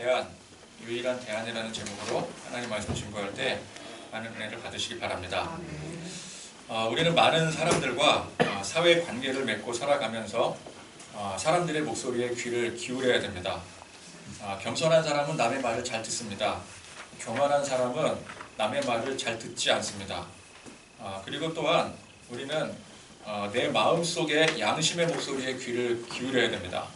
대안, 유일한 대안이라는 제목으로 하나님 말씀 증거할 때 많은 은혜를 받으시기 바랍니다. 우리는 많은 사람들과 사회 관계를 맺고 살아가면서 사람들의 목소리에 귀를 기울여야 됩니다. 겸손한 사람은 남의 말을 잘 듣습니다. 교만한 사람은 남의 말을 잘 듣지 않습니다. 그리고 또한 우리는 내 마음속에 양심의 목소리에 귀를 기울여야 됩니다.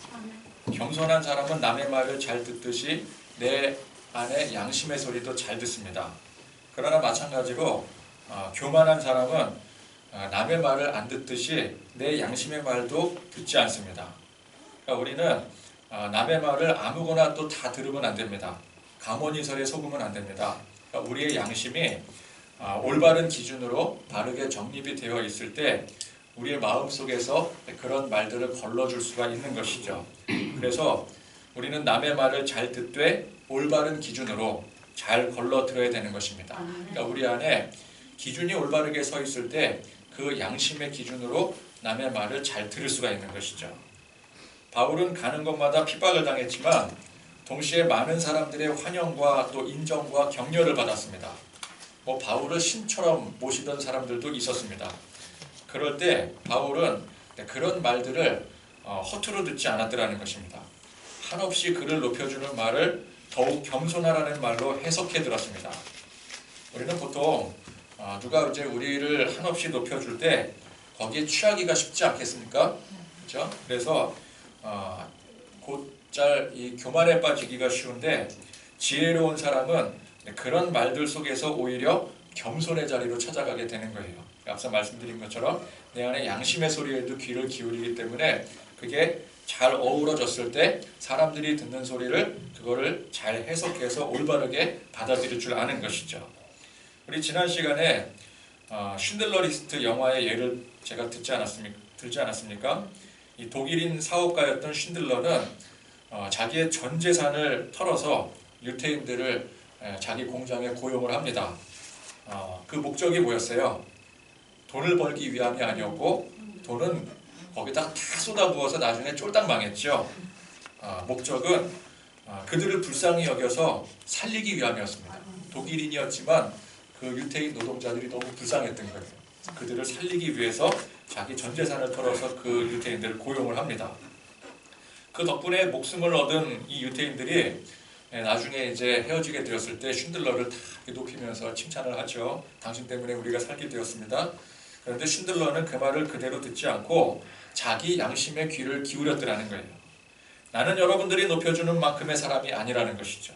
겸손한 사람은 남의 말을 잘 듣듯이 내 안에 양심의 소리도 잘 듣습니다. 그러나 마찬가지로 교만한 사람은 남의 말을 안 듣듯이 내 양심의 말도 듣지 않습니다. 그러니까 우리는 남의 말을 아무거나 또 다 들으면 안 됩니다. 감언이설에 속으면 안 됩니다. 그러니까 우리의 양심이 올바른 기준으로 바르게 정립이 되어 있을 때 우리의 마음속에서 그런 말들을 걸러줄 수가 있는 것이죠. 그래서 우리는 남의 말을 잘 듣되 올바른 기준으로 잘 걸러 들어야 되는 것입니다. 그러니까 우리 안에 기준이 올바르게 서 있을 때 그 양심의 기준으로 남의 말을 잘 들을 수가 있는 것이죠. 바울은 가는 곳마다 핍박을 당했지만 동시에 많은 사람들의 환영과 또 인정과 격려를 받았습니다. 바울을 신처럼 모시던 사람들도 있었습니다. 그럴 때 바울은 그런 말들을 허투루 듣지 않았더라는 것입니다. 한없이 그를 높여주는 말을 더욱 겸손하라는 말로 해석해 들었습니다. 우리는 보통 누가 이제 우리를 한없이 높여줄 때 거기에 취하기가 쉽지 않겠습니까? 그렇죠? 그래서 곧잘 이 교만에 빠지기가 쉬운데 지혜로운 사람은 그런 말들 속에서 오히려 겸손의 자리로 찾아가게 되는 거예요. 앞서 말씀드린 것처럼 내 안에 양심의 소리에도 귀를 기울이기 때문에 그게 잘 어우러졌을 때 사람들이 듣는 소리를 그거를 잘 해석해서 올바르게 받아들일 줄 아는 것이죠. 우리 지난 시간에 쉰들러 리스트 영화의 예를 제가 들지 않았습니까? 이 독일인 사업가였던 쉰들러는 자기의 전 재산을 털어서 유태인들을 자기 공장에 고용을 합니다. 그 목적이 뭐였어요? 돈을 벌기 위함이 아니었고 돈은 거기다가 다 쏟아부어서 나중에 쫄딱 망했죠. 목적은 그들을 불쌍히 여겨서 살리기 위함이었습니다. 독일인이었지만 그 유태인 노동자들이 너무 불쌍했던 거예요. 그들을 살리기 위해서 자기 전 재산을 털어서 그 유태인들을 고용을 합니다. 그 덕분에 목숨을 얻은 이 유태인들이 나중에 이제 헤어지게 되었을 때 쉰들러를 다 높이면서 칭찬을 하죠. 당신 때문에 우리가 살게 되었습니다. 그런데 쉰들러는 그 말을 그대로 듣지 않고 자기 양심의 귀를 기울였더라는 거예요. 나는 여러분들이 높여주는 만큼의 사람이 아니라는 것이죠.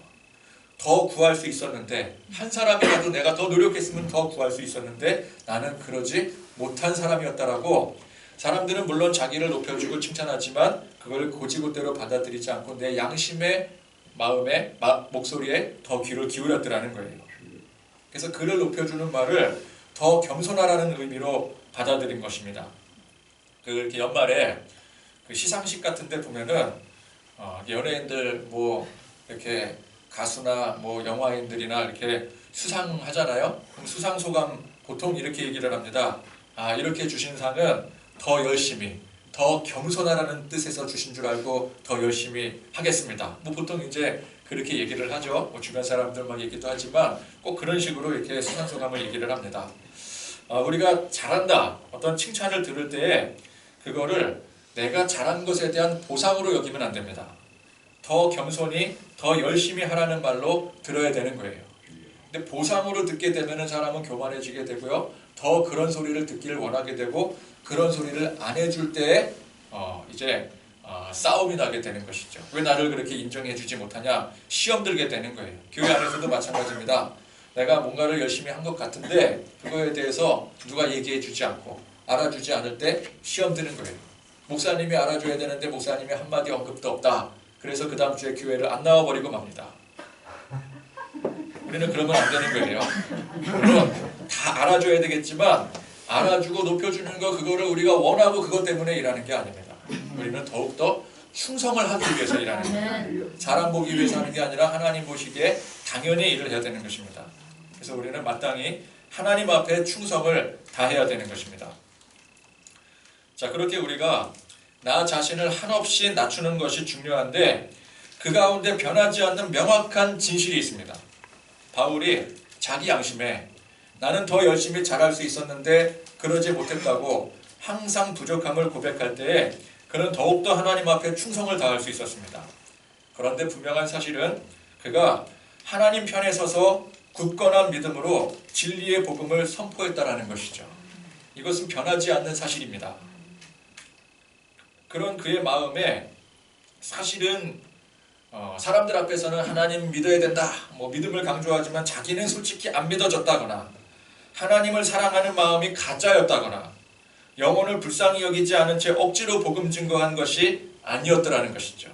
더 구할 수 있었는데 한 사람이라도 내가 더 노력했으면 더 구할 수 있었는데 나는 그러지 못한 사람이었다라고 사람들은 물론 자기를 높여주고 칭찬하지만 그걸 고지고대로 받아들이지 않고 내 양심의 마음의 목소리에 더 귀를 기울였더라는 거예요. 그래서 그를 높여주는 말을 더 겸손하라는 의미로 받아들인 것입니다. 이렇게 연말에 그 시상식 같은데 보면은 연예인들 이렇게 가수나 영화인들이나 이렇게 수상하잖아요. 그럼 수상 소감 보통 이렇게 얘기를 합니다. 이렇게 주신 상은 더 열심히, 더 겸손하라는 뜻에서 주신 줄 알고 더 열심히 하겠습니다. 보통 이제 그렇게 얘기를 하죠. 주변 사람들 막 얘기도 하지만 꼭 그런 식으로 이렇게 수상 소감을 얘기를 합니다. 우리가 잘한다, 어떤 칭찬을 들을 때에 그거를 내가 잘한 것에 대한 보상으로 여기면 안 됩니다. 더 겸손히, 더 열심히 하라는 말로 들어야 되는 거예요. 근데 보상으로 듣게 되면 사람은 교만해지게 되고요. 더 그런 소리를 듣기를 원하게 되고 그런 소리를 안 해줄 때에 이제 싸움이 나게 되는 것이죠. 왜 나를 그렇게 인정해주지 못하냐? 시험 들게 되는 거예요. 교회 안에서도 마찬가지입니다. 내가 뭔가를 열심히 한 것 같은데 그거에 대해서 누가 얘기해주지 않고 알아주지 않을 때 시험 드는 거예요. 목사님이 알아줘야 되는데 목사님이 한마디 언급도 없다. 그래서 그 다음 주에 교회를 안 나와버리고 맙니다. 우리는 그러면 안 되는 거예요. 물론 다 알아줘야 되겠지만 알아주고 높여주는 거 그거를 우리가 원하고 그것 때문에 일하는 게 아닙니다. 우리는 더욱더 충성을 하기 위해서 일하는 거예요. 사람 보기 위해서 하는 게 아니라 하나님 보시기에 당연히 일을 해야 되는 것입니다. 그래서 우리는 마땅히 하나님 앞에 충성을 다해야 되는 것입니다. 자, 그렇게 우리가 나 자신을 한없이 낮추는 것이 중요한데 그 가운데 변하지 않는 명확한 진실이 있습니다. 바울이 자기 양심에 나는 더 열심히 잘할 수 있었는데 그러지 못했다고 항상 부족함을 고백할 때에 그는 더욱더 하나님 앞에 충성을 다할 수 있었습니다. 그런데 분명한 사실은 그가 하나님 편에 서서 굳건한 믿음으로 진리의 복음을 선포했다라는 것이죠. 이것은 변하지 않는 사실입니다. 그런 그의 마음에 사실은 사람들 앞에서는 하나님 믿어야 된다, 믿음을 강조하지만 자기는 솔직히 안 믿어졌다거나 하나님을 사랑하는 마음이 가짜였다거나 영혼을 불쌍히 여기지 않은 채 억지로 복음 증거한 것이 아니었더라는 것이죠.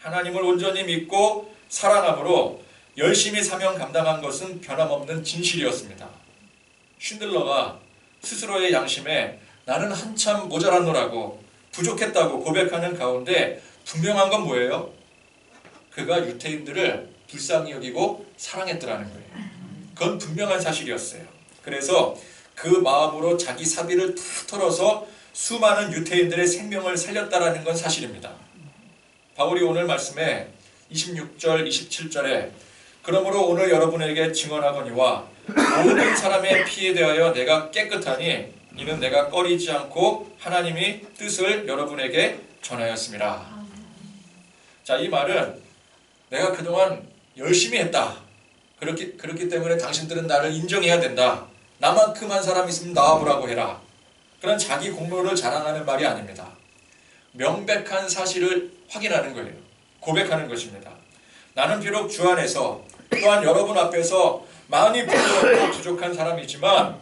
하나님을 온전히 믿고 사랑함으로 열심히 사명 감당한 것은 변함없는 진실이었습니다. 쉰들러가 스스로의 양심에 나는 한참 모자랐노라고 부족했다고 고백하는 가운데 분명한 건 뭐예요? 그가 유태인들을 불쌍히 여기고 사랑했더라는 거예요. 그건 분명한 사실이었어요. 그래서 그 마음으로 자기 사비를 다 털어서 수많은 유태인들의 생명을 살렸다라는 건 사실입니다. 바울이 오늘 말씀에 26절, 27절에 그러므로 오늘 여러분에게 증언하거니와 모든 사람의 피에 대하여 내가 깨끗하니 이는 내가 꺼리지 않고 하나님이 뜻을 여러분에게 전하였습니다. 자, 이 말은 내가 그동안 열심히 했다. 그렇기 때문에 당신들은 나를 인정해야 된다. 나만큼 한 사람 있으면 나와보라고 해라. 그런 자기 공로를 자랑하는 말이 아닙니다. 명백한 사실을 확인하는 거예요. 고백하는 것입니다. 나는 비록 주 안에서 또한 여러분 앞에서 많이 부족한 사람이지만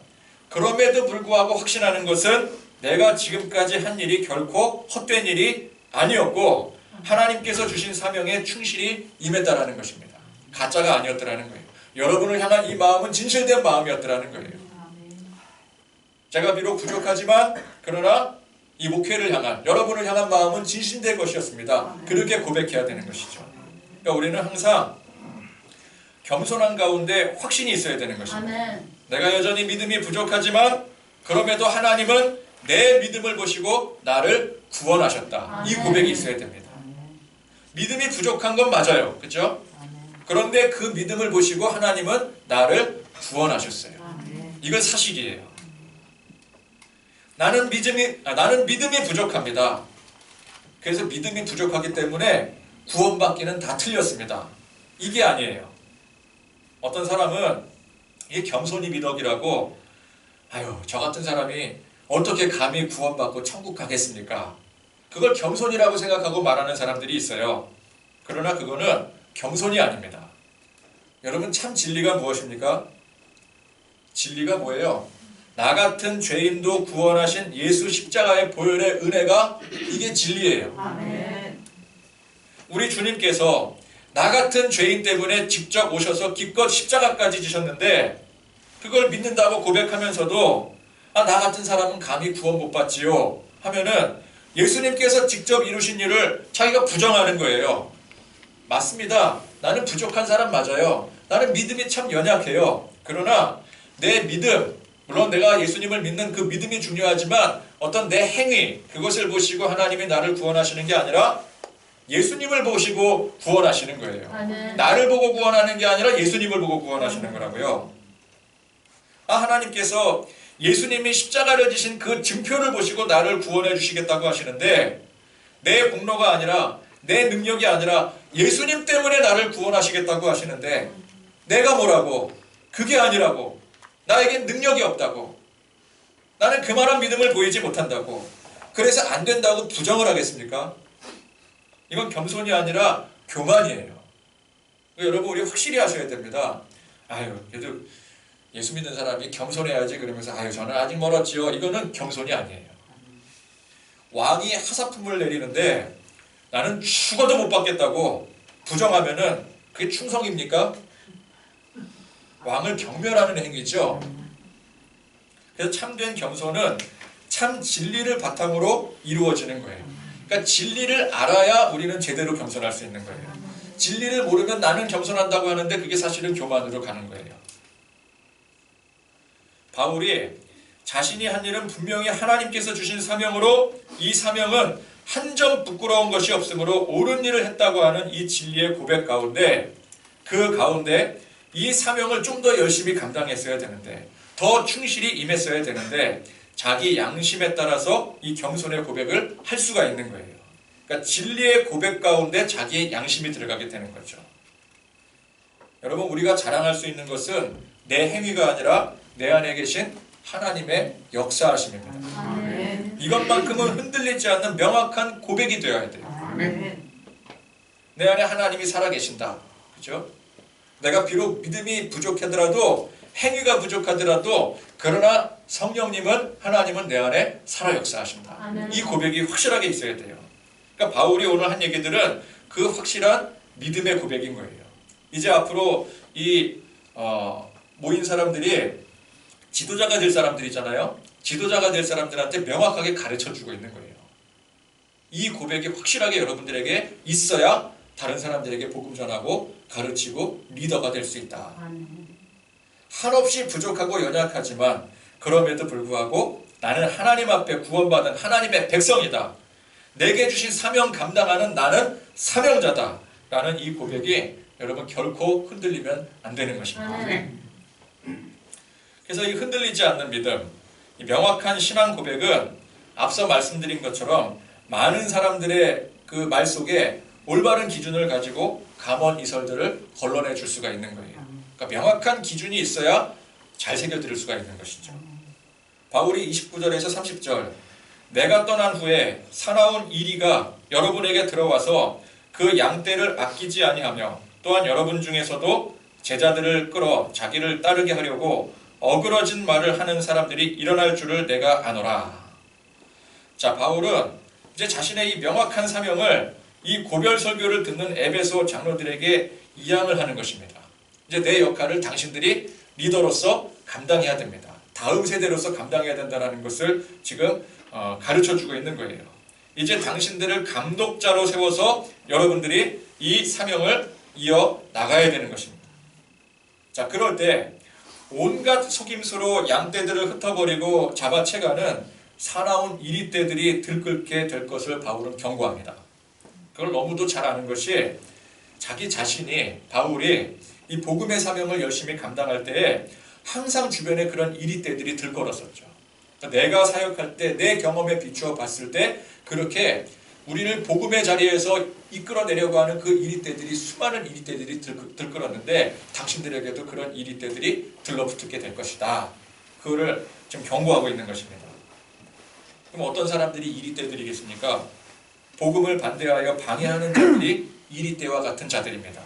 그럼에도 불구하고 확신하는 것은 내가 지금까지 한 일이 결코 헛된 일이 아니었고 하나님께서 주신 사명에 충실히 임했다라는 것입니다. 가짜가 아니었더라는 거예요. 여러분을 향한 이 마음은 진실된 마음이었더라는 거예요. 제가 비록 부족하지만 그러나 이 목회를 향한 여러분을 향한 마음은 진실된 것이었습니다. 그렇게 고백해야 되는 것이죠. 그러니까 우리는 항상 겸손한 가운데 확신이 있어야 되는 것입니다. 내가 여전히 믿음이 부족하지만 그럼에도 하나님은 내 믿음을 보시고 나를 구원하셨다. 이 고백이 있어야 됩니다. 믿음이 부족한 건 맞아요. 그렇죠? 그런데 그 믿음을 보시고 하나님은 나를 구원하셨어요. 이건 사실이에요. 나는 믿음이 부족합니다. 그래서 믿음이 부족하기 때문에 구원받기는 다 틀렸습니다. 이게 아니에요. 어떤 사람은 이게 겸손이 미덕이라고 저 같은 사람이 어떻게 감히 구원받고 천국 가겠습니까? 그걸 겸손이라고 생각하고 말하는 사람들이 있어요. 그러나 그거는 겸손이 아닙니다. 여러분 참 진리가 무엇입니까? 진리가 뭐예요? 나 같은 죄인도 구원하신 예수 십자가의 보혈의 은혜가 이게 진리예요. 아멘. 우리 주님께서 나 같은 죄인 때문에 직접 오셔서 기껏 십자가까지 지셨는데 그걸 믿는다고 고백하면서도 나 같은 사람은 감히 구원 못 받지요 하면은 예수님께서 직접 이루신 일을 자기가 부정하는 거예요. 맞습니다. 나는 부족한 사람 맞아요. 나는 믿음이 참 연약해요. 그러나 내 믿음, 물론 내가 예수님을 믿는 그 믿음이 중요하지만 어떤 내 행위, 그것을 보시고 하나님이 나를 구원하시는 게 아니라 예수님을 보시고 구원하시는 거예요. 나를 보고 구원하는 게 아니라 예수님을 보고 구원하시는 거라고요. 하나님께서 예수님이 십자가를 지신 그 증표를 보시고 나를 구원해 주시겠다고 하시는데 내 공로가 아니라 내 능력이 아니라 예수님 때문에 나를 구원하시겠다고 하시는데 내가 뭐라고? 그게 아니라고. 나에겐 능력이 없다고. 나는 그만한 믿음을 보이지 못한다고. 그래서 안 된다고 부정을 하겠습니까? 이건 겸손이 아니라 교만이에요. 여러분 우리 확실히 하셔야 됩니다. 그래도 예수 믿는 사람이 겸손해야지 그러면서 저는 아직 멀었지요. 이거는 겸손이 아니에요. 왕이 하사품을 내리는데 나는 죽어도 못 받겠다고 부정하면은 그게 충성입니까? 왕을 경멸하는 행위죠. 그래서 참된 겸손은 참 진리를 바탕으로 이루어지는 거예요. 그러니까 진리를 알아야 우리는 제대로 겸손할 수 있는 거예요. 진리를 모르면 나는 겸손한다고 하는데 그게 사실은 교만으로 가는 거예요. 바울이 자신이 한 일은 분명히 하나님께서 주신 사명으로 이 사명은 한 점 부끄러운 것이 없으므로 옳은 일을 했다고 하는 이 진리의 고백 가운데 그 가운데 이 사명을 좀 더 열심히 감당했어야 되는데 더 충실히 임했어야 되는데 자기 양심에 따라서 이 겸손의 고백을 할 수가 있는 거예요. 그러니까 진리의 고백 가운데 자기의 양심이 들어가게 되는 거죠. 여러분 우리가 자랑할 수 있는 것은 내 행위가 아니라 내 안에 계신 하나님의 역사하심입니다. 아멘. 이것만큼은 흔들리지 않는 명확한 고백이 되어야 돼요. 아멘. 내 안에 하나님이 살아계신다. 그죠? 내가 비록 믿음이 부족하더라도 행위가 부족하더라도 그러나 성령님은 하나님은 내 안에 살아 역사하신다. 아멘. 이 고백이 확실하게 있어야 돼요. 그러니까 바울이 오늘 한 얘기들은 그 확실한 믿음의 고백인 거예요. 이제 앞으로 이 모인 사람들이 지도자가 될 사람들이잖아요. 지도자가 될 사람들한테 명확하게 가르쳐주고 있는 거예요. 이 고백이 확실하게 여러분들에게 있어야 다른 사람들에게 복음 전하고 가르치고 리더가 될 수 있다. 한없이 부족하고 연약하지만 그럼에도 불구하고 나는 하나님 앞에 구원받은 하나님의 백성이다. 내게 주신 사명 감당하는 나는 사명자다. 라는 이 고백이 여러분 결코 흔들리면 안 되는 것입니다. 그래서 이 흔들리지 않는 믿음, 이 명확한 신앙 고백은 앞서 말씀드린 것처럼 많은 사람들의 그 말 속에 올바른 기준을 가지고 감언 이설들을 걸러내 줄 수가 있는 거예요. 그러니까 명확한 기준이 있어야 잘 새겨들을 수가 있는 것이죠. 바울이 29절에서 30절 내가 떠난 후에 사나운 이리가 여러분에게 들어와서 그 양떼를 아끼지 아니하며 또한 여러분 중에서도 제자들을 끌어 자기를 따르게 하려고 어그러진 말을 하는 사람들이 일어날 줄을 내가 아노라. 자, 바울은 이제 자신의 이 명확한 사명을 이 고별 설교를 듣는 에베소 장로들에게 이양을 하는 것입니다. 이제 내 역할을 당신들이 리더로서 감당해야 됩니다. 다음 세대로서 감당해야 된다는 것을 지금 가르쳐주고 있는 거예요. 이제 당신들을 감독자로 세워서 여러분들이 이 사명을 이어 나가야 되는 것입니다. 자, 그럴 때 온갖 속임수로 양떼들을 흩어버리고 잡아채가는 사나운 이리떼들이 들끓게 될 것을 바울은 경고합니다. 그걸 너무도 잘 아는 것이 자기 자신이 바울이 이 복음의 사명을 열심히 감당할 때에 항상 주변에 그런 이리떼들이 들끓었었죠. 내가 사역할 때 내 경험에 비추어 봤을 때 그렇게 우리를 복음의 자리에서 이끌어내려고 하는 그 이리떼들이 수많은 이리떼들이 들끓었는데 당신들에게도 그런 이리떼들이 들러붙게 될 것이다. 그거를 지금 경고하고 있는 것입니다. 그럼 어떤 사람들이 이리떼들이겠습니까? 복음을 반대하여 방해하는 자들이 이리떼와 같은 자들입니다.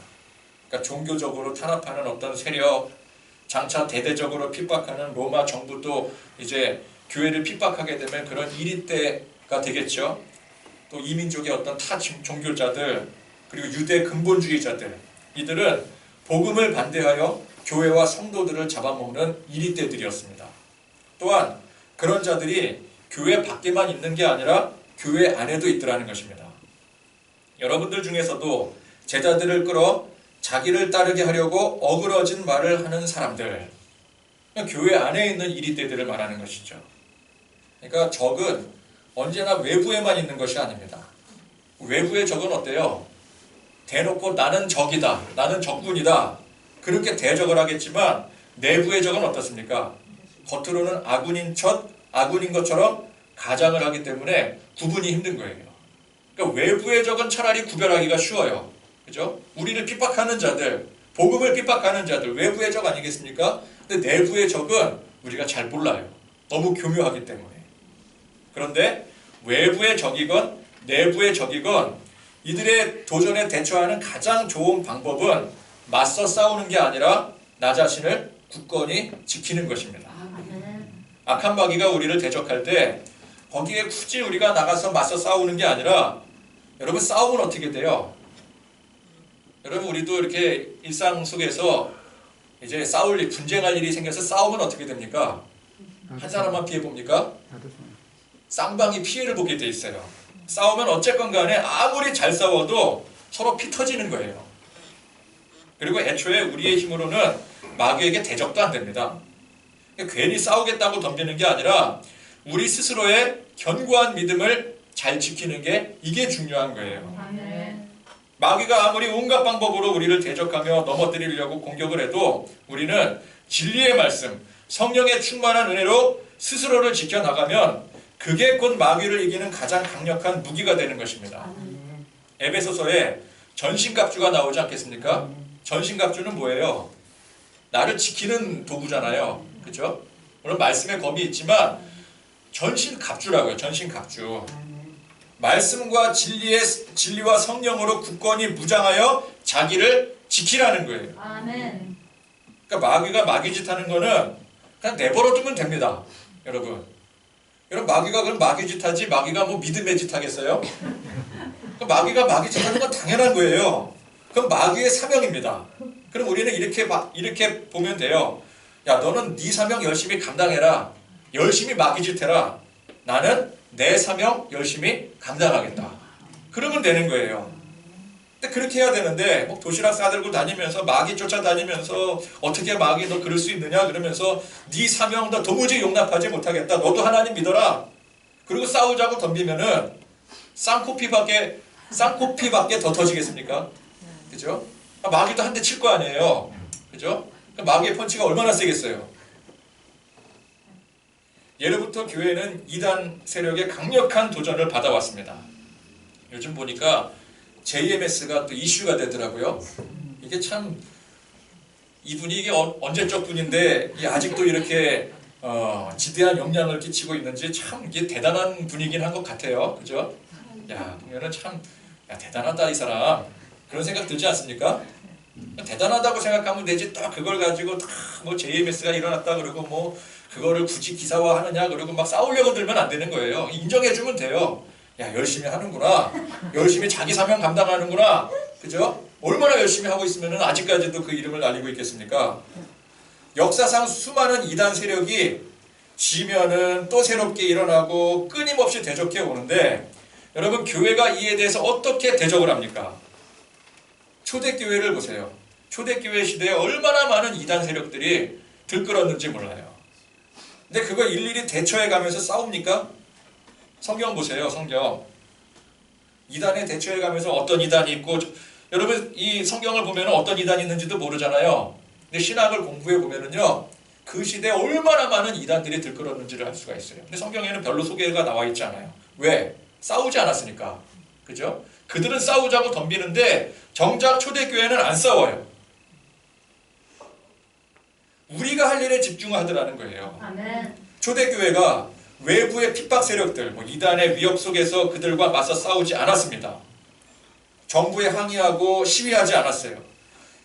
그러니까 종교적으로 탄압하는 어떤 세력, 장차 대대적으로 핍박하는 로마 정부도 이제 교회를 핍박하게 되면 그런 이리떼가 되겠죠. 또 이민족의 어떤 타 종교자들, 그리고 유대 근본주의자들, 이들은 복음을 반대하여 교회와 성도들을 잡아먹는 이리떼들이었습니다. 또한 그런 자들이 교회 밖에만 있는 게 아니라 교회 안에도 있더라는 것입니다. 여러분들 중에서도 제자들을 끌어 자기를 따르게 하려고 어그러진 말을 하는 사람들, 교회 안에 있는 이리떼들을 말하는 것이죠. 그러니까 적은 언제나 외부에만 있는 것이 아닙니다. 외부의 적은 어때요? 대놓고 나는 적이다, 나는 적군이다, 그렇게 대적을 하겠지만 내부의 적은 어떻습니까? 겉으로는 악군인 것처럼 가장을 하기 때문에 구분이 힘든 거예요. 그러니까 외부의 적은 차라리 구별하기가 쉬워요. 그죠? 우리를 핍박하는 자들, 복음을 핍박하는 자들, 외부의 적 아니겠습니까? 근데 내부의 적은 우리가 잘 몰라요. 너무 교묘하기 때문에. 그런데 외부의 적이건 내부의 적이건 이들의 도전에 대처하는 가장 좋은 방법은 맞서 싸우는 게 아니라 나 자신을 굳건히 지키는 것입니다. 악한 마귀가 우리를 대적할 때 거기에 굳이 우리가 나가서 맞서 싸우는 게 아니라, 여러분 싸우면 어떻게 돼요? 여러분 우리도 이렇게 일상 속에서 이제 싸울 일, 분쟁할 일이 생겨서 싸우면 어떻게 됩니까? 한 사람만 피해 봅니까? 쌍방이 피해를 보게 돼 있어요. 싸우면 어쨌건 간에 아무리 잘 싸워도 서로 피 터지는 거예요. 그리고 애초에 우리의 힘으로는 마귀에게 대적도 안 됩니다. 괜히 싸우겠다고 덤비는 게 아니라 우리 스스로의 견고한 믿음을 잘 지키는 게 이게 중요한 거예요. 아멘. 마귀가 아무리 온갖 방법으로 우리를 대적하며 넘어뜨리려고 공격을 해도 우리는 진리의 말씀, 성령의 충만한 은혜로 스스로를 지켜나가면 그게 곧 마귀를 이기는 가장 강력한 무기가 되는 것입니다. 에베소서에 전신갑주가 나오지 않겠습니까? 전신갑주는 뭐예요? 나를 지키는 도구잖아요. 그렇죠? 물론 말씀의 검이 있지만 전신갑주라고요. 전신갑주. 말씀과 진리와 성령으로 굳건히 무장하여 자기를 지키라는 거예요. 아멘. 그러니까 마귀가 마귀짓 하는 거는 그냥 내버려 두면 됩니다. 여러분 마귀가 그럼 마귀짓 하지 마귀가 뭐 믿음의 짓 하겠어요? 마귀가 마귀짓 하는 건 당연한 거예요. 그럼 마귀의 사명입니다. 그럼 우리는 이렇게 보면 돼요. 야, 너는 네 사명 열심히 감당해라. 열심히 마귀짓 해라. 나는 내 사명 열심히 감당하겠다. 그러면 되는 거예요. 근데 그렇게 해야 되는데 뭐 도시락 싸들고 다니면서 마귀 쫓아다니면서 어떻게 마귀 너 그럴 수 있느냐 그러면서 네 사명 너 도무지 용납하지 못하겠다. 너도 하나님 믿어라. 그리고 싸우자고 덤비면은 쌍코피밖에 더 터지겠습니까? 그죠? 마귀도 한 대 칠 거 아니에요. 그죠? 마귀의 펀치가 얼마나 세겠어요. 예로부터 교회는 이단 세력의 강력한 도전을 받아왔습니다. 요즘 보니까 JMS가 또 이슈가 되더라고요. 이게 참 이분이 이게 언제적 분인데 아직도 이렇게 지대한 영향을 끼치고 있는지 참 이게 대단한 분이긴 한 것 같아요. 그죠? 야, 보면은 참 대단하다 이 사람. 그런 생각 들지 않습니까? 대단하다고 생각하면 되지 또 그걸 가지고 다 뭐 JMS가 일어났다 그러고 뭐 그거를 굳이 기사화하느냐 그러고 막 싸우려고 들면 안 되는 거예요. 인정해주면 돼요. 야, 열심히 하는구나. 열심히 자기 사명 감당하는구나. 그죠? 얼마나 열심히 하고 있으면은 아직까지도 그 이름을 날리고 있겠습니까? 역사상 수많은 이단 세력이 지면은 또 새롭게 일어나고 끊임없이 대적해 오는데 여러분 교회가 이에 대해서 어떻게 대적을 합니까? 초대교회를 보세요. 초대교회 시대에 얼마나 많은 이단 세력들이 들끓었는지 몰라요. 근데 그걸 일일이 대처해 가면서 싸웁니까? 성경 보세요. 성경. 이단에 대처해 가면서 어떤 이단이 있고 여러분 이 성경을 보면 어떤 이단이 있는지도 모르잖아요. 근데 신학을 공부해 보면은요. 그 시대에 얼마나 많은 이단들이 들끓었는지를 알 수가 있어요. 근데 성경에는 별로 소개가 나와 있지 않아요. 왜? 싸우지 않았으니까. 그죠? 그들은 싸우자고 덤비는데 정작 초대교회는 안 싸워요. 우리가 할 일에 집중하더라는 거예요. 아멘. 초대교회가 외부의 핍박 세력들, 이단의 위협 속에서 그들과 맞서 싸우지 않았습니다. 정부에 항의하고 시위하지 않았어요.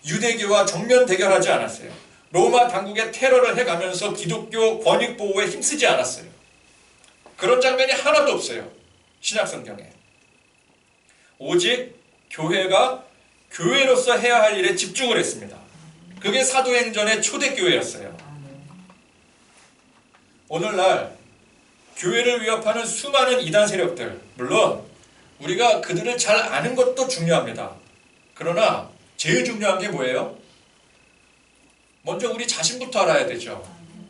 유대교와 정면 대결하지 않았어요. 로마 당국의 테러를 해가면서 기독교 권익 보호에 힘쓰지 않았어요. 그런 장면이 하나도 없어요. 신약 성경에. 오직 교회가 교회로서 해야 할 일에 집중을 했습니다. 그게 사도행전의 초대교회였어요. 오늘날 교회를 위협하는 수많은 이단 세력들, 물론 우리가 그들을 잘 아는 것도 중요합니다. 그러나 제일 중요한 게 뭐예요? 먼저 우리 자신부터 알아야 되죠.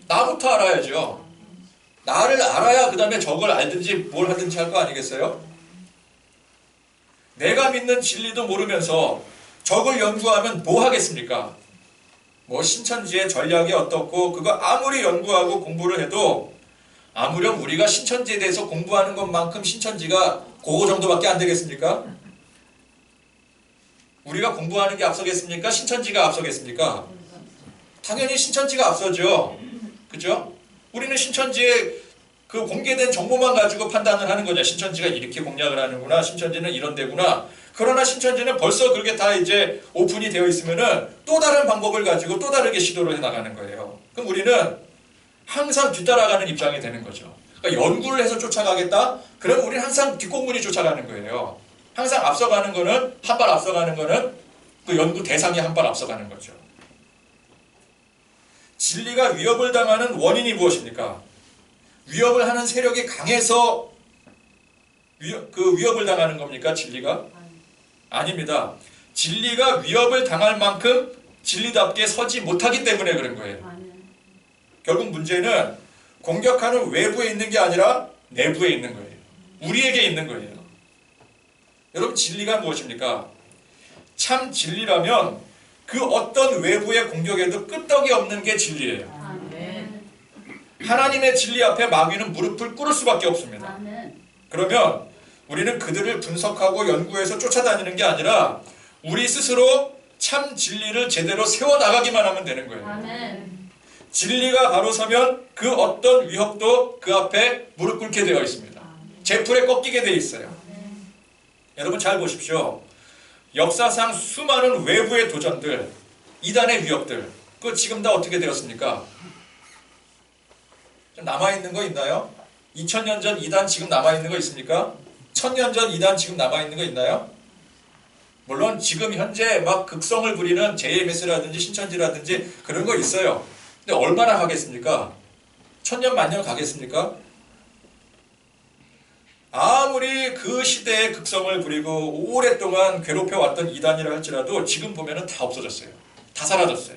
나부터 알아야죠. 나를 알아야 그 다음에 적을 알든지 뭘 하든지 할 거 아니겠어요? 내가 믿는 진리도 모르면서 적을 연구하면 뭐 하겠습니까? 뭐 신천지의 전략이 어떻고 그거 아무리 연구하고 공부를 해도 아무렴 우리가 신천지에 대해서 공부하는 것만큼 신천지가 그거 정도밖에 안 되겠습니까? 우리가 공부하는 게 앞서겠습니까? 신천지가 앞서겠습니까? 당연히 신천지가 앞서죠. 그죠? 우리는 신천지의 그 공개된 정보만 가지고 판단을 하는 거죠. 신천지가 이렇게 공략을 하는구나. 신천지는 이런 데구나. 그러나 신천지는 벌써 그게 다 이제 오픈이 되어 있으면은 또 다른 방법을 가지고 또 다르게 시도를 해 나가는 거예요. 그럼 우리는 항상 뒤따라가는 입장이 되는 거죠. 그러니까 연구를 해서 쫓아가겠다? 그럼 우리는 항상 뒷공문이 쫓아가는 거예요. 항상 앞서가는 거는, 한 발 앞서가는 거는 그 연구 대상이 한 발 앞서가는 거죠. 진리가 위협을 당하는 원인이 무엇입니까? 위협을 하는 세력이 강해서 그 위협을 당하는 겁니까? 진리가? 아닙니다. 진리가 위협을 당할 만큼 진리답게 서지 못하기 때문에 그런 거예요. 결국 문제는 공격하는 외부에 있는 게 아니라 내부에 있는 거예요. 우리에게 있는 거예요. 여러분, 진리가 무엇입니까? 참 진리라면 그 어떤 외부의 공격에도 끄떡이 없는 게 진리예요. 아멘. 하나님의 진리 앞에 마귀는 무릎을 꿇을 수밖에 없습니다. 아멘. 그러면 우리는 그들을 분석하고 연구해서 쫓아다니는 게 아니라 우리 스스로 참 진리를 제대로 세워나가기만 하면 되는 거예요. 아멘. 진리가 바로 서면 그 어떤 위협도 그 앞에 무릎 꿇게 되어 있습니다. 제풀에 꺾이게 되어 있어요. 여러분 잘 보십시오. 역사상 수많은 외부의 도전들, 이단의 위협들, 그 지금 다 어떻게 되었습니까? 좀 남아있는 거 있나요? 2000년 전 이단 지금 남아있는 거 있습니까? 1000년 전 이단 지금 남아있는 거 있나요? 물론 지금 현재 막 극성을 부리는 JMS라든지 신천지라든지 그런 거 있어요. 근데 얼마나 가겠습니까? 1000년 만년 가겠습니까? 아무리 그 시대에 극성을 부리고 오랫동안 괴롭혀왔던 이단이라 할지라도 지금 보면은 다 없어졌어요. 다 사라졌어요.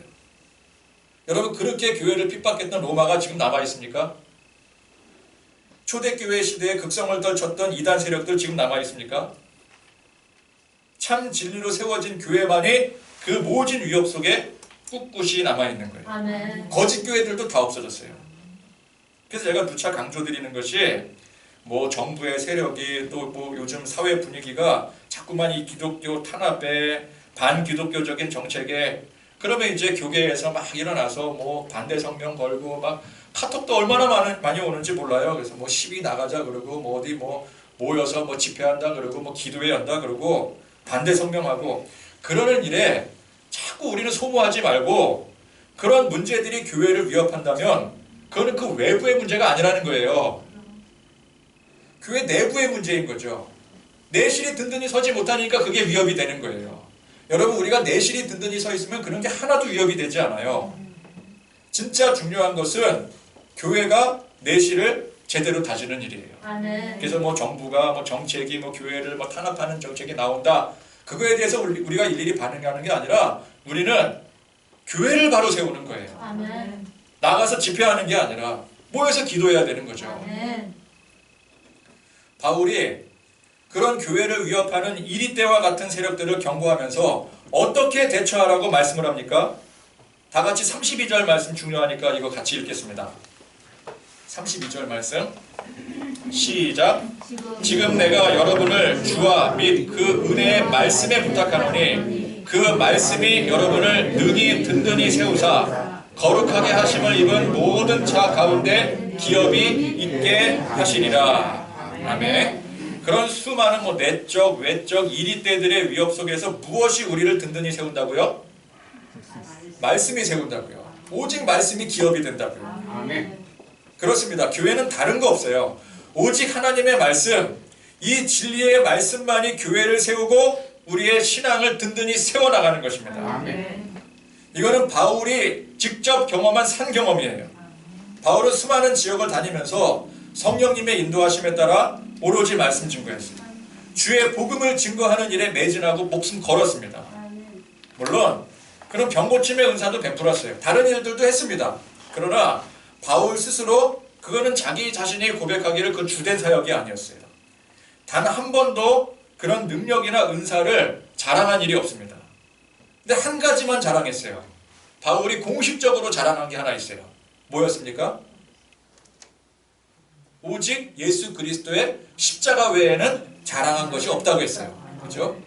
여러분, 그렇게 교회를 핍박했던 로마가 지금 남아있습니까? 초대교회 시대에 극성을 떨쳤던 이단 세력들 지금 남아있습니까? 참 진리로 세워진 교회만이 그 모진 위협 속에 꿋꿋이 남아있는 거예요. 아멘. 거짓 교회들도 다 없어졌어요. 그래서 제가 누차 강조드리는 것이 뭐 정부의 세력이 또 뭐 요즘 사회 분위기가 자꾸만 이 기독교 탄압에 반기독교적인 정책에 그러면 이제 교계에서 막 일어나서 뭐 반대 성명 걸고 막 카톡도 얼마나 많이 오는지 몰라요. 그래서 뭐 시위 나가자 그러고 뭐 어디 뭐 모여서 뭐 집회한다 그러고 뭐 기도회 한다 그러고 반대 성명하고 그러는 일에 자꾸 우리는 소모하지 말고 그런 문제들이 교회를 위협한다면 그거는 그 외부의 문제가 아니라는 거예요. 교회 내부의 문제인 거죠. 내실이 든든히 서지 못하니까 그게 위협이 되는 거예요. 여러분, 우리가 내실이 든든히 서 있으면 그런 게 하나도 위협이 되지 않아요. 진짜 중요한 것은 교회가 내실을 제대로 다지는 일이에요. 아멘. 그래서 뭐 정부가 뭐 정책이 뭐 교회를 뭐 탄압하는 정책이 나온다. 그거에 대해서 우리가 일일이 반응하는 게 아니라 우리는 교회를 바로 세우는 거예요. 아멘. 나가서 집회하는 게 아니라 모여서 기도해야 되는 거죠. 아멘. 바울이 그런 교회를 위협하는 이리 때와 같은 세력들을 경고하면서 어떻게 대처하라고 말씀을 합니까? 다 같이 32절 말씀 중요하니까 이거 같이 읽겠습니다. 32절 말씀 시작. 지금 내가 여러분을 주와 및 그 은혜의 말씀에 부탁하노니 그 말씀이 여러분을 능히 든든히 세우사 거룩하게 하심을 입은 모든 자 가운데 기업이 있게 하시리라. 아멘. 그런 수많은 뭐 내적, 외적, 이리떼들의 위협 속에서 무엇이 우리를 든든히 세운다고요? 말씀이 세운다고요. 오직 말씀이 기업이 된다고요. 아멘. 그렇습니다. 교회는 다른 거 없어요. 오직 하나님의 말씀, 이 진리의 말씀만이 교회를 세우고 우리의 신앙을 든든히 세워나가는 것입니다. 아멘. 이거는 바울이 직접 경험한 산 경험이에요. 바울은 수많은 지역을 다니면서 성령님의 인도하심에 따라 오로지 말씀 증거했어요. 주의 복음을 증거하는 일에 매진하고 목숨 걸었습니다. 물론 그런 병고침의 은사도 베풀었어요. 다른 일들도 했습니다. 그러나 바울 스스로 그거는 자기 자신이 고백하기를 그 주된 사역이 아니었어요. 단 한 번도 그런 능력이나 은사를 자랑한 일이 없습니다. 근데 한 가지만 자랑했어요. 바울이 공식적으로 자랑한 게 하나 있어요. 뭐였습니까? 오직 예수 그리스도의 십자가 외에는 자랑한 것이 없다고 했어요. 그렇죠?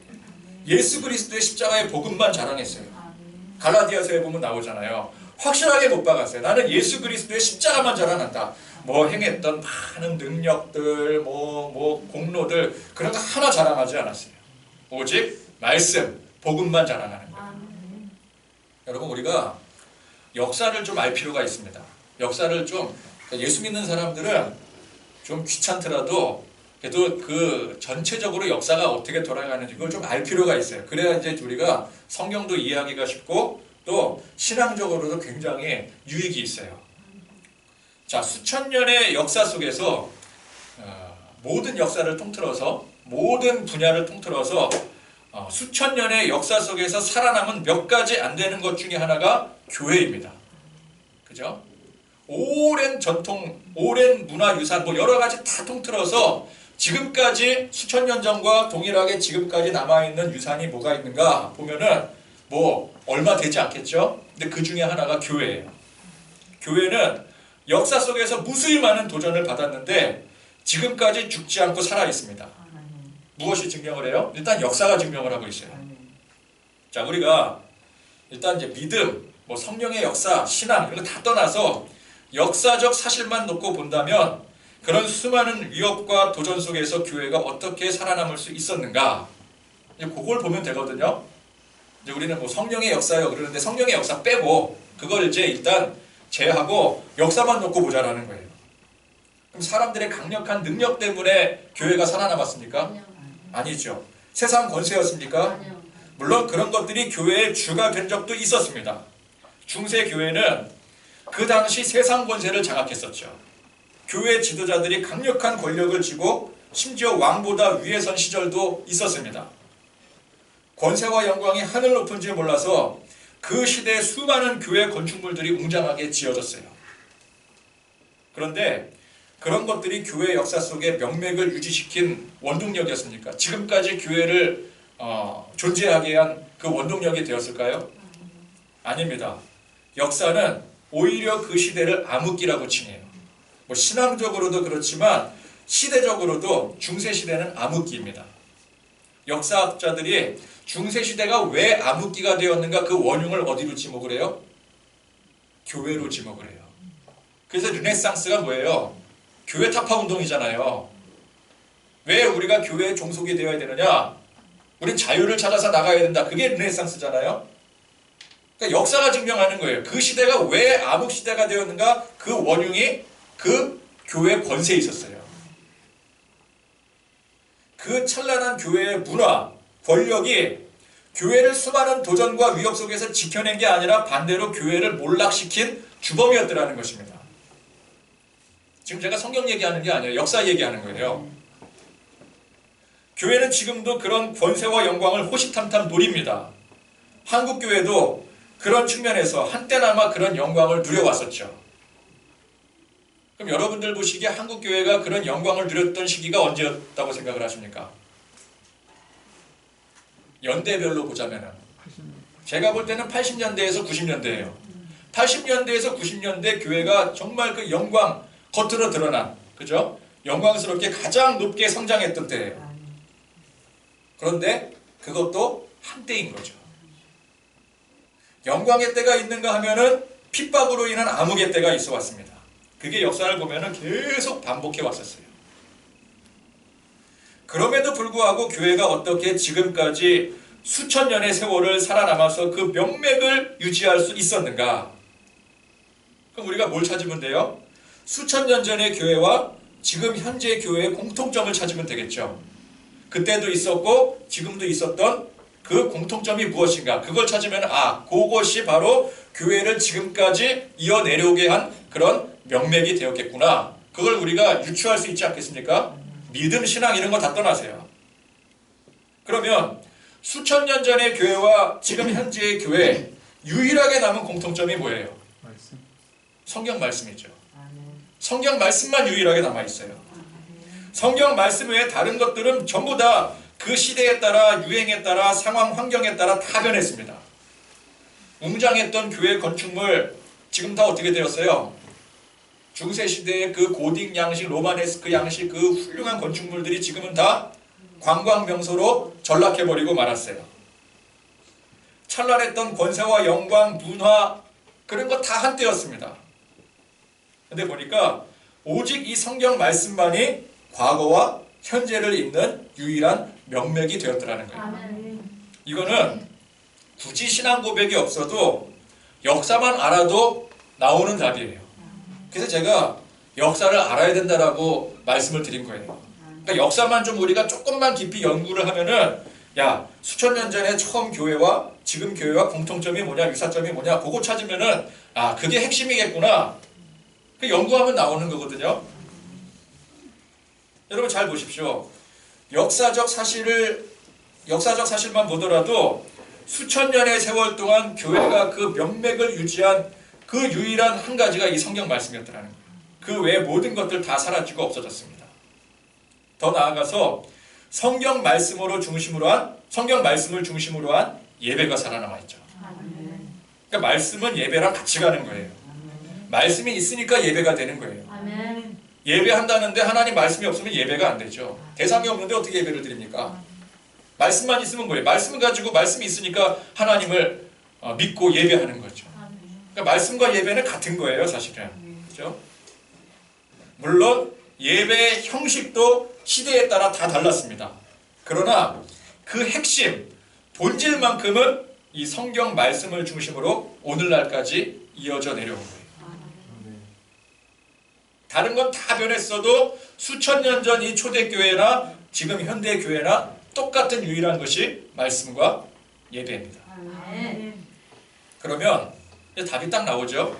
예수 그리스도의 십자가의 복음만 자랑했어요. 갈라디아서에 보면 나오잖아요. 확실하게 못 박았어요. 나는 예수 그리스도의 십자가만 자랑한다. 뭐 행했던 많은 능력들, 뭐 공로들 그런 거 하나 자랑하지 않았어요. 오직 말씀, 복음만 자랑하는 거예요. 여러분, 우리가 역사를 좀 알 필요가 있습니다. 역사를 좀, 예수 믿는 사람들은 좀 귀찮더라도 그래도 그 전체적으로 역사가 어떻게 돌아가는지 그걸 좀 알 필요가 있어요. 그래야 이제 우리가 성경도 이해하기가 쉽고 또 신앙적으로도 굉장히 유익이 있어요. 자, 수천 년의 역사 속에서 모든 역사를 통틀어서 모든 분야를 통틀어서 수천 년의 역사 속에서 살아남은 몇 가지 안 되는 것 중에 하나가 교회입니다. 그죠? 오랜 전통, 오랜 문화유산 뭐 여러 가지 다 통틀어서 지금까지 수천 년 전과 동일하게 지금까지 남아있는 유산이 뭐가 있는가 보면은 뭐 얼마 되지 않겠죠? 근데 그 중에 하나가 교회예요. 교회는 역사 속에서 무수히 많은 도전을 받았는데 지금까지 죽지 않고 살아 있습니다. 무엇이 증명을 해요? 일단 역사가 증명을 하고 있어요. 자, 우리가 일단 이제 믿음, 뭐 성령의 역사, 신앙 이런 거 다 떠나서 역사적 사실만 놓고 본다면 그런 수많은 위협과 도전 속에서 교회가 어떻게 살아남을 수 있었는가? 이제 그걸 보면 되거든요. 이제 우리는 뭐 성령의 역사요 그러는데 성령의 역사 빼고 그걸 이제 일단 제하고 역사만 놓고 보자라는 거예요. 그럼 사람들의 강력한 능력 때문에 교회가 살아남았습니까? 아니죠. 세상 권세였습니까? 물론 그런 것들이 교회의 주가 된 적도 있었습니다. 중세 교회는 그 당시 세상 권세를 장악했었죠. 교회 지도자들이 강력한 권력을 쥐고 심지어 왕보다 위에 선 시절도 있었습니다. 권세와 영광이 하늘 높은 줄 몰라서 그 시대에 수많은 교회 건축물들이 웅장하게 지어졌어요. 그런데 그런 것들이 교회 역사 속에 명맥을 유지시킨 원동력이었습니까? 지금까지 교회를 존재하게 한 그 원동력이 되었을까요? 아닙니다. 역사는 오히려 그 시대를 암흑기라고 칭해요. 뭐 신앙적으로도 그렇지만 시대적으로도 중세시대는 암흑기입니다. 역사학자들이 중세시대가 왜 암흑기가 되었는가 그 원흉을 어디로 지목을 해요? 교회로 지목을 해요. 그래서 르네상스가 뭐예요? 교회 타파운동이잖아요. 왜 우리가 교회에 종속이 되어야 되느냐? 우린 자유를 찾아서 나가야 된다. 그게 르네상스잖아요. 그러니까 역사가 증명하는 거예요. 그 시대가 왜 암흑시대가 되었는가? 그 원흉이 그 교회 권세에 있었어요. 그 찬란한 교회의 문화, 권력이 교회를 수많은 도전과 위협 속에서 지켜낸 게 아니라 반대로 교회를 몰락시킨 주범이었더라는 것입니다. 지금 제가 성경 얘기하는 게 아니에요. 역사 얘기하는 거예요. 교회는 지금도 그런 권세와 영광을 호시탐탐 노립니다. 한국 교회도 그런 측면에서 한때나마 그런 영광을 누려왔었죠. 그럼 여러분들 보시기에 한국 교회가 그런 영광을 누렸던 시기가 언제였다고 생각을 하십니까? 연대별로 보자면은 제가 볼 때는 80년대에서 90년대예요. 80년대에서 90년대 교회가 정말 그 영광 겉으로 드러난, 그죠? 영광스럽게 가장 높게 성장했던 때예요. 그런데 그것도 한때인 거죠. 영광의 때가 있는가 하면은 핍박으로 인한 암흑의 때가 있어 왔습니다. 그게 역사를 보면은 계속 반복해 왔었어요. 그럼에도 불구하고 교회가 어떻게 지금까지 수천 년의 세월을 살아남아서 그 명맥을 유지할 수 있었는가? 그럼 우리가 뭘 찾으면 돼요? 수천 년 전의 교회와 지금 현재 교회의 공통점을 찾으면 되겠죠. 그때도 있었고 지금도 있었던 그 공통점이 무엇인가? 그걸 찾으면 그것이 바로 교회를 지금까지 이어내려오게 한 그런 명맥이 되었겠구나. 그걸 우리가 유추할 수 있지 않겠습니까? 믿음, 신앙 이런 거 다 떠나세요. 그러면 수천 년 전의 교회와 지금 현재의 교회 유일하게 남은 공통점이 뭐예요? 성경 말씀이죠. 성경 말씀만 유일하게 남아있어요. 성경 말씀 외에 다른 것들은 전부 다 그 시대에 따라 유행에 따라 상황 환경에 따라 다 변했습니다. 웅장했던 교회 건축물 지금 다 어떻게 되었어요? 중세시대의 그 고딕 양식, 로마네스크 양식 그 훌륭한 건축물들이 지금은 다 관광명소로 전락해버리고 말았어요. 찬란했던 권세와 영광, 문화 그런 거 다 한때였습니다. 근데 보니까 오직 이 성경 말씀만이 과거와 현재를 잇는 유일한 명맥이 되었더라는 거예요. 이거는 굳이 신앙 고백이 없어도 역사만 알아도 나오는 답이에요. 그래서 제가 역사를 알아야 된다라고 말씀을 드린 거예요. 그러니까 역사만 좀 우리가 조금만 깊이 연구를 하면은 야, 수천 년 전에 처음 교회와 지금 교회와 공통점이 뭐냐, 유사점이 뭐냐, 그거 찾으면은 그게 핵심이겠구나. 그 연구하면 나오는 거거든요. 여러분 잘 보십시오. 역사적 사실만 보더라도 수천 년의 세월 동안 교회가 그 명맥을 유지한 그 유일한 한 가지가 이 성경 말씀이었더라는 거예요. 그 외의 모든 것들 다 사라지고 없어졌습니다. 더 나아가서 성경 말씀을 중심으로 한 예배가 살아남아 있죠. 아멘. 그러니까 말씀은 예배랑 같이 가는 거예요. 말씀이 있으니까 예배가 되는 거예요. 아멘. 예배한다는데 하나님 말씀이 없으면 예배가 안 되죠. 대상이 없는데 어떻게 예배를 드립니까? 말씀만 있으면 뭐예요? 말씀을 가지고 말씀이 있으니까 하나님을 믿고 예배하는 거죠. 그러니까 말씀과 예배는 같은 거예요, 사실은. 그렇죠? 물론 예배의 형식도 시대에 따라 다 달랐습니다. 그러나 그 핵심, 본질만큼은 이 성경 말씀을 중심으로 오늘날까지 이어져 내려온 거예요. 다른 건 다 변했어도 수천 년 전 이 초대교회나 지금 현대교회나 똑같은 유일한 것이 말씀과 예배입니다. 아멘. 그러면 이제 답이 딱 나오죠.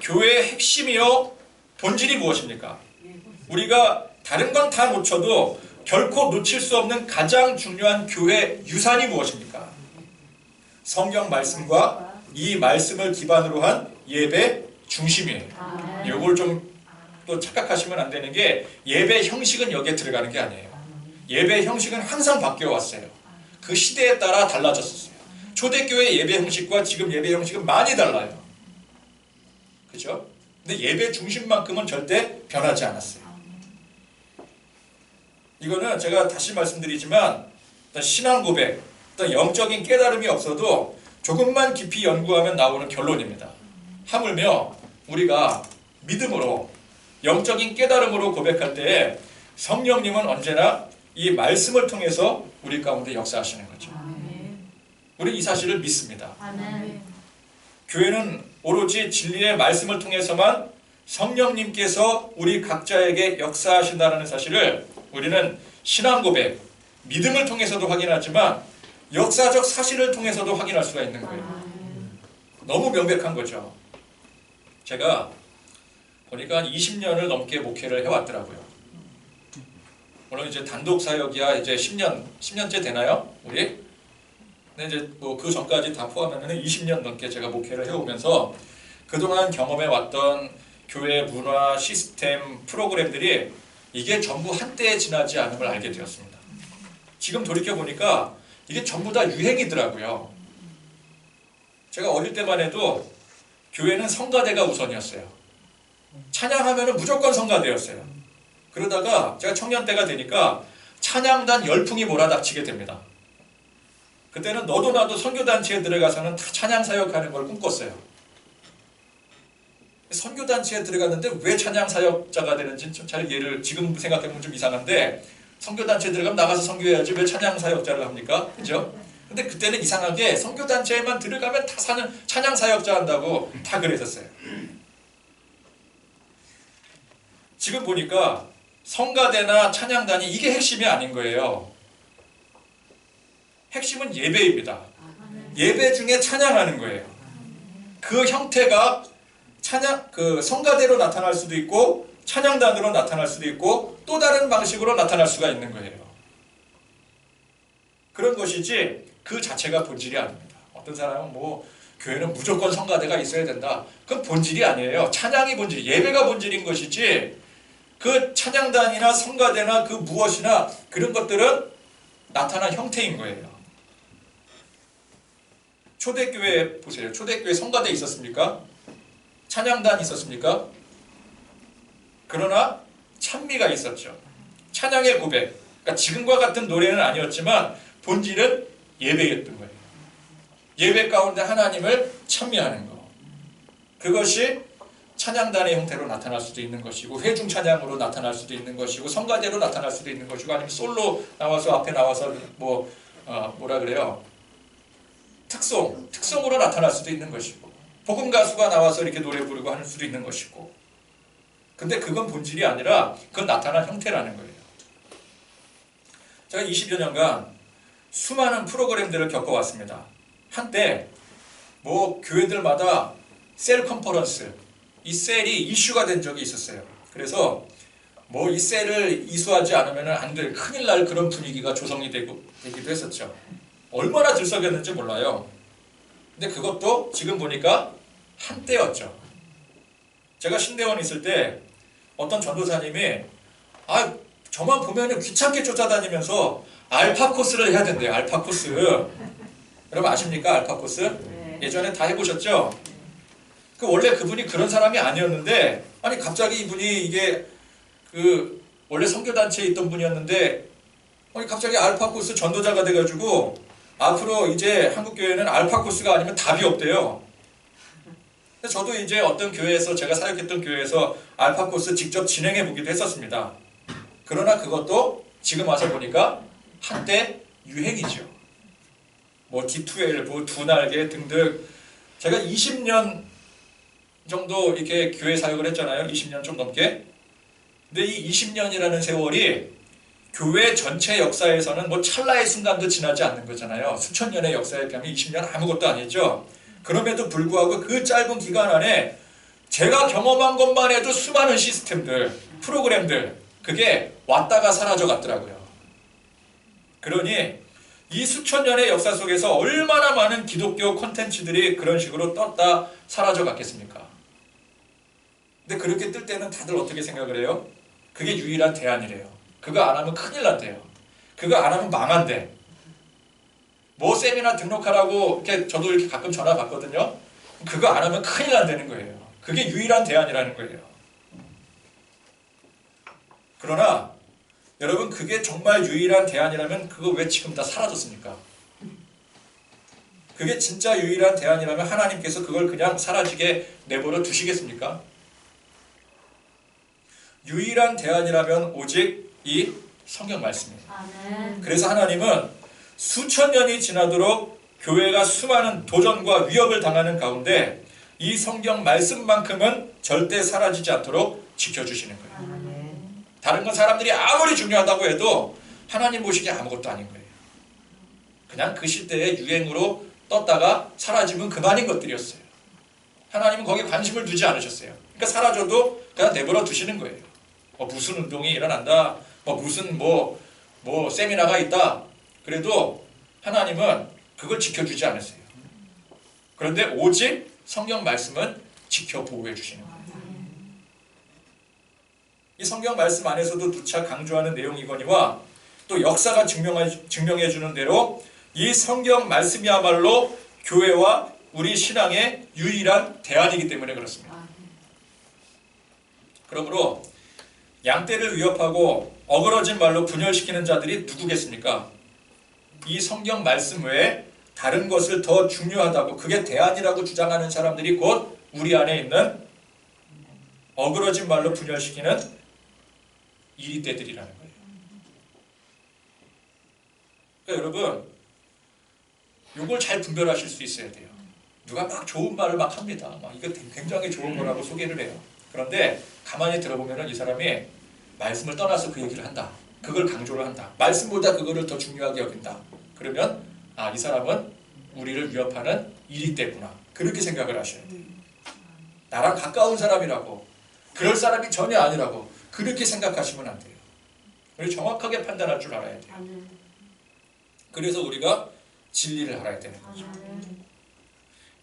교회의 핵심이요 본질이 무엇입니까? 우리가 다른 건 다 놓쳐도 결코 놓칠 수 없는 가장 중요한 교회 유산이 무엇입니까? 성경 말씀과 이 말씀을 기반으로 한 예배 중심이에요. 이걸 좀 또 착각하시면 안 되는 게 예배 형식은 여기에 들어가는 게 아니에요. 예배 형식은 항상 바뀌어 왔어요. 그 시대에 따라 달라졌었어요. 초대교회 예배 형식과 지금 예배 형식은 많이 달라요. 그렇죠? 근데 예배 중심만큼은 절대 변하지 않았어요. 이거는 제가 다시 말씀드리지만 신앙 고백, 어떤 영적인 깨달음이 없어도 조금만 깊이 연구하면 나오는 결론입니다. 하물며 우리가 믿음으로 영적인 깨달음으로 고백할 때 성령님은 언제나 이 말씀을 통해서 우리 가운데 역사하시는 거죠. 우리 이 사실을 믿습니다. 아멘. 교회는 오로지 진리의 말씀을 통해서만 성령님께서 우리 각자에게 역사하신다는 사실을 우리는 신앙 고백, 믿음을 통해서도 확인하지만 역사적 사실을 통해서도 확인할 수가 있는 거예요. 너무 명백한 거죠. 제가 보니까 한 20년을 넘게 목회를 해왔더라고요. 물론 이제 단독 사역이야 이제 10년째 되나요? 우리? 근데 이제 뭐 그 전까지 다 포함하면 20년 넘게 제가 목회를 해오면서 그동안 경험해왔던 교회 문화, 시스템, 프로그램들이 이게 전부 한때에 지나지 않음을 알게 되었습니다. 지금 돌이켜보니까 이게 전부 다 유행이더라고요. 제가 어릴 때만 해도 교회는 성가대가 우선이었어요. 찬양하면 무조건 성가대였어요. 그러다가 제가 청년 때가 되니까 찬양단 열풍이 몰아닥치게 됩니다. 그때는 너도 나도 선교단체에 들어가서는 다 찬양사역하는 걸 꿈꿨어요. 선교단체에 들어갔는데 왜 찬양사역자가 되는지 좀 잘 이해를 지금 생각해보면 좀 이상한데 선교단체에 들어가면 나가서 선교해야지 왜 찬양사역자를 합니까? 그죠? 근데 그때는 이상하게 선교단체에만 들어가면 다 찬양사역자 한다고 다 그랬었어요. 지금 보니까 성가대나 찬양단이 이게 핵심이 아닌 거예요. 핵심은 예배입니다. 예배 중에 찬양하는 거예요. 그 형태가 성가대로 나타날 수도 있고 찬양단으로 나타날 수도 있고 또 다른 방식으로 나타날 수가 있는 거예요. 그런 것이지 그 자체가 본질이 아닙니다. 어떤 사람은 뭐 교회는 무조건 성가대가 있어야 된다. 그건 본질이 아니에요. 찬양이 본질, 예배가 본질인 것이지 그 찬양단이나 성가대나 그 무엇이나 그런 것들은 나타난 형태인 거예요. 초대교회 보세요. 초대교회 성가대 있었습니까? 찬양단 있었습니까? 그러나 찬미가 있었죠. 찬양의 고백. 그러니까 지금과 같은 노래는 아니었지만 본질은 예배였던 거예요. 예배 가운데 하나님을 찬미하는 거. 그것이 찬양단의 형태로 나타날 수도 있는 것이고 회중 찬양으로 나타날 수도 있는 것이고 성가대로 나타날 수도 있는 것이고 아니면 솔로 나와서 앞에 나와서 뭐라 그래요? 특송으로 나타날 수도 있는 것이고 복음 가수가 나와서 이렇게 노래 부르고 할 수도 있는 것이고 근데 그건 본질이 아니라 그건 나타난 형태라는 거예요. 제가 20여 년간 수많은 프로그램들을 겪어왔습니다. 한때 뭐 교회들마다 셀 컨퍼런스 이 셀이 이슈가 된 적이 있었어요. 그래서 뭐 이 셀을 이수하지 않으면 안 될 큰일 날 그런 분위기가 조성이 되기도 했었죠. 얼마나 들썩였는지 몰라요. 근데 그것도 지금 보니까 한때였죠. 제가 신대원 있을 때 어떤 전도사님이 저만 보면은 귀찮게 쫓아다니면서 알파 코스를 해야 된대요. 알파 코스. 여러분 아십니까? 알파 코스? 네. 예전에 다 해보셨죠? 원래 그분이 그런 사람이 아니었는데, 아니 갑자기 이분이 이게 원래 선교단체에 있던 분이었는데, 아니 갑자기 알파 코스 전도자가 돼가지고 앞으로 이제 한국교회는 알파 코스가 아니면 답이 없대요. 저도 이제 어떤 교회에서, 제가 사역했던 교회에서 알파 코스 직접 진행해 보기도 했었습니다. 그러나 그것도 지금 와서 보니까 한때 유행이죠. 뭐 D2L, 뭐 두 날개 등등. 제가 20년 정도 이렇게 교회 사역을 했잖아요. 20년 좀 넘게. 근데 이 20년이라는 세월이 교회 전체 역사에서는 뭐 찰나의 순간도 지나지 않는 거잖아요. 수천 년의 역사에 비하면 20년 아무것도 아니죠. 그럼에도 불구하고 그 짧은 기간 안에 제가 경험한 것만 해도 수많은 시스템들, 프로그램들, 그게 왔다가 사라져 갔더라고요. 그러니 이 수천 년의 역사 속에서 얼마나 많은 기독교 콘텐츠들이 그런 식으로 떴다 사라져 갔겠습니까? 근데 그렇게 뜰 때는 다들 어떻게 생각을 해요? 그게 유일한 대안이래요. 그거 안 하면 큰일 난대요. 그거 안 하면 망한대. 뭐 세미나 등록하라고 이렇게 저도 이렇게 가끔 전화 받거든요. 그거 안 하면 큰일 난다는 거예요. 그게 유일한 대안이라는 거예요. 그러나 여러분, 그게 정말 유일한 대안이라면 그거 왜 지금 다 사라졌습니까? 그게 진짜 유일한 대안이라면 하나님께서 그걸 그냥 사라지게 내버려 두시겠습니까? 유일한 대안이라면 오직 이 성경 말씀이에요. 아멘. 그래서 하나님은 수천 년이 지나도록 교회가 수많은 도전과 위협을 당하는 가운데 이 성경 말씀만큼은 절대 사라지지 않도록 지켜주시는 거예요. 아멘. 다른 건 사람들이 아무리 중요하다고 해도 하나님 보시기에 아무것도 아닌 거예요. 그냥 그 시대의 유행으로 떴다가 사라지면 그만인 것들이었어요. 하나님은 거기에 관심을 두지 않으셨어요. 그러니까 사라져도 그냥 내버려 두시는 거예요. 무슨 운동이 일어난다, 무슨 세미나가 있다. 그래도 하나님은 그걸 지켜주지 않으세요. 그런데 오직 성경 말씀은 지켜 보호해 주시는 거예요. 이 성경 말씀 안에서도 누차 강조하는 내용이거니와 또 역사가 증명해 주는 대로 이 성경 말씀이야말로 교회와 우리 신앙의 유일한 대안이기 때문에 그렇습니다. 그러므로 양떼를 위협하고 어그러진 말로 분열시키는 자들이 누구겠습니까? 이 성경 말씀 외에 다른 것을 더 중요하다고, 그게 대안이라고 주장하는 사람들이 곧 우리 안에 있는 어그러진 말로 분열시키는 이리떼들이라는 거예요. 그러니까 여러분, 이걸 잘 분별하실 수 있어야 돼요. 누가 막 좋은 말을 막 합니다. 이거 굉장히 좋은 거라고 소개를 해요. 그런데 가만히 들어보면 이 사람이 말씀을 떠나서 그 얘기를 한다. 그걸 강조를 한다. 말씀보다 그거를 더 중요하게 여긴다. 그러면 이 사람은 우리를 위협하는 이리떼구나. 그렇게 생각을 하셔야 돼요. 나랑 가까운 사람이라고, 그럴 사람이 전혀 아니라고 그렇게 생각하시면 안 돼요. 우리 정확하게 판단할 줄 알아야 돼요. 그래서 우리가 진리를 알아야 되는 거죠.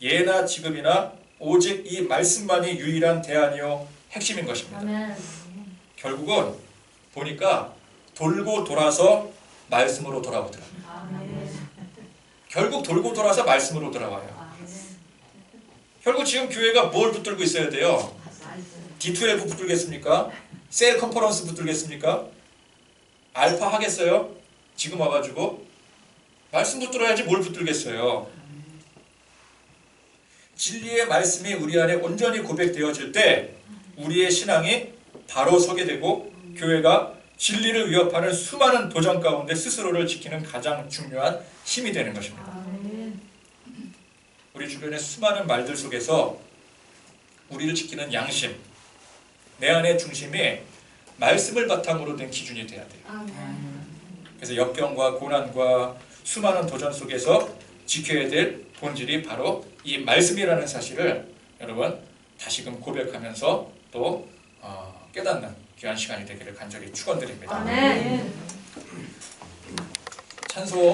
예나 지금이나 오직 이 말씀만이 유일한 대안이요 핵심인 것입니다. 아멘. 결국은 보니까 돌고 돌아서 말씀으로 돌아오더라고요. 아멘. 결국 돌고 돌아서 말씀으로 돌아와요. 결국 지금 교회가 뭘 붙들고 있어야 돼요? D2F 붙들겠습니까? 셀 컨퍼런스 붙들겠습니까? 알파 하겠어요? 지금 와가지고 말씀 붙들어야지 뭘 붙들겠어요. 진리의 말씀이 우리 안에 온전히 고백되어질 때 우리의 신앙이 바로 서게 되고 교회가 진리를 위협하는 수많은 도전 가운데 스스로를 지키는 가장 중요한 힘이 되는 것입니다. 우리 주변의 수많은 말들 속에서 우리를 지키는 양심, 내 안의 중심이 말씀을 바탕으로 된 기준이 돼야 돼요. 그래서 역경과 고난과 수많은 도전 속에서 지켜야 될 본질이 바로 이 말씀이라는 사실을 여러분 다시금 고백하면서 또 깨닫는 귀한 시간이 되기를 간절히 축원드립니다. 아멘. 찬송